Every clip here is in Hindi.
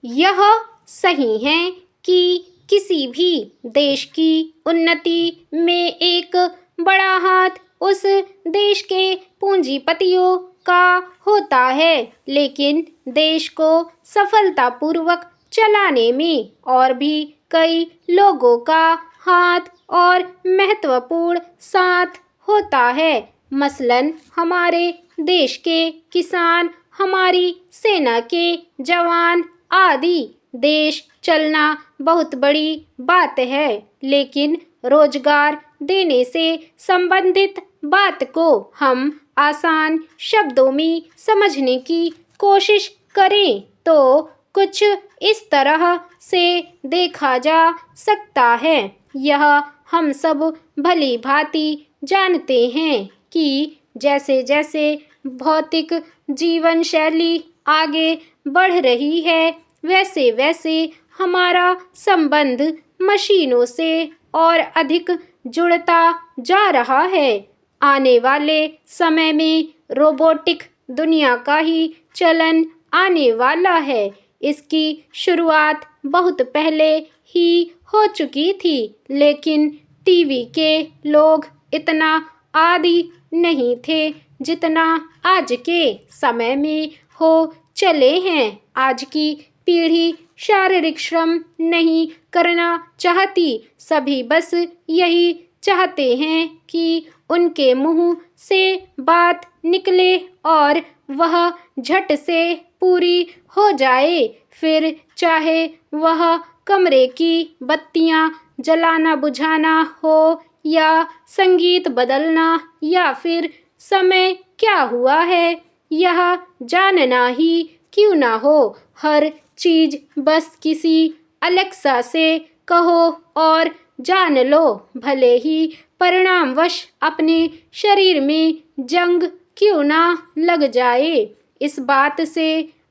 यह सही है कि किसी भी देश की उन्नति में एक बड़ा हाथ उस देश के पूंजीपतियों का होता है, लेकिन देश को सफलतापूर्वक चलाने में और भी कई लोगों का हाथ और महत्वपूर्ण साथ होता है। मसलन हमारे देश के किसान, हमारी सेना के जवान आदि। देश चलना बहुत बड़ी बात है, लेकिन रोजगार देने से संबंधित बात को हम आसान शब्दों में समझने की कोशिश करें तो कुछ इस तरह से देखा जा सकता है। यह हम सब भली भांति जानते हैं कि जैसे जैसे भौतिक जीवन शैली आगे बढ़ रही है, वैसे वैसे हमारा संबंध मशीनों से और अधिक जुड़ता जा रहा है। आने वाले समय में रोबोटिक दुनिया का ही चलन आने वाला है। इसकी शुरुआत बहुत पहले ही हो चुकी थी, लेकिन टीवी के लोग इतना आदी नहीं थे जितना आज के समय में हो चले हैं। आज की पीढ़ी शारीरिक श्रम नहीं करना चाहती। सभी बस यही चाहते हैं कि उनके मुंह से बात निकले और वह झट से पूरी हो जाए, फिर चाहे वह कमरे की बत्तियां जलाना बुझाना हो या संगीत बदलना या फिर समय क्या हुआ है यह जानना ही क्यों ना हो। हर चीज बस किसी अलेक्सा से कहो और जान लो, भले ही परिणामवश अपने शरीर में जंग क्यों ना लग जाए। इस बात से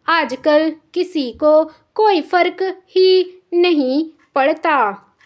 आजकल किसी को कोई फर्क ही नहीं पड़ता।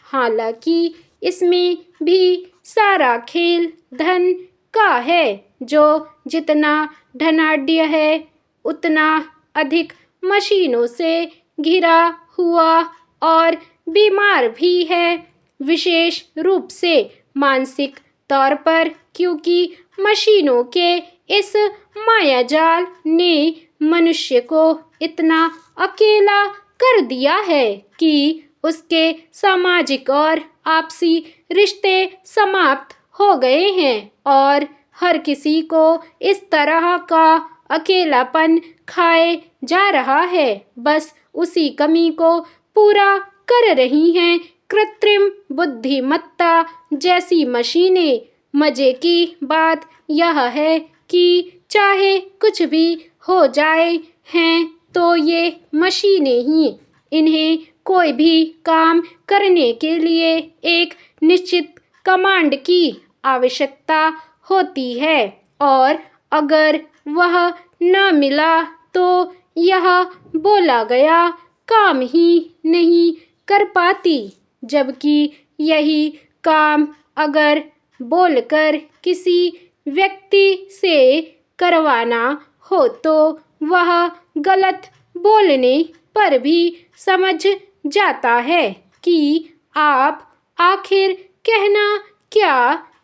हालांकि इसमें भी सारा खेल धन का है, जो जितना धनाढ्य है उतना अधिक मशीनों से घिरा हुआ और बीमार भी है, विशेष रूप से मानसिक तौर पर, क्योंकि मशीनों के इस मायाजाल ने मनुष्य को इतना अकेला कर दिया है कि उसके सामाजिक और आपसी रिश्ते समाप्त हो गए हैं और हर किसी को इस तरह का अकेलापन खाए जा रहा है। बस उसी कमी को पूरा कर रही हैं कृत्रिम बुद्धिमत्ता जैसी मशीनें। मजे की बात यह है कि चाहे कुछ भी हो जाए हैं तो ये मशीनें ही, इन्हें कोई भी काम करने के लिए एक निश्चित कमांड की आवश्यकता होती है और अगर वह न मिला तो यह बोला गया काम ही नहीं कर पाती, जबकि यही काम अगर बोलकर किसी व्यक्ति से करवाना हो तो वह गलत बोलने पर भी समझ जाता है कि आप आखिर कहना क्या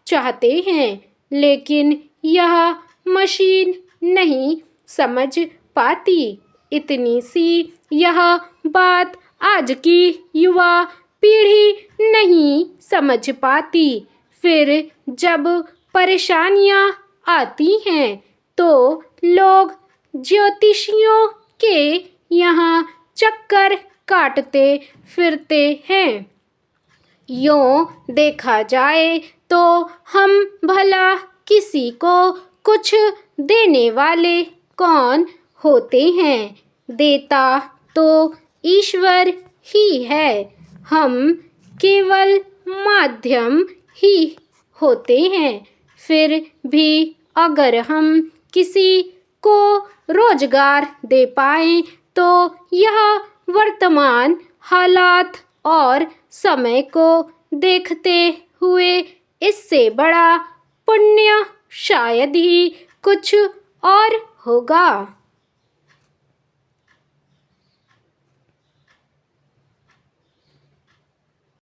चाहते हैं, लेकिन यह मशीन नहीं समझ पाती। इतनी सी यह बात आज की युवा पीढ़ी नहीं समझ पाती। फिर जब परेशानियां आती हैं तो लोग ज्योतिषियों के यहाँ चक्कर काटते फिरते हैं। यूं देखा जाए तो हम भला किसी को कुछ देने वाले कौन होते हैं? देता तो ईश्वर ही है, हम केवल माध्यम ही होते हैं। फिर भी अगर हम किसी को रोजगार दे पाएं तो यह वर्तमान हालात और समय को देखते हुए इससे बड़ा पुण्य शायद ही कुछ और होगा।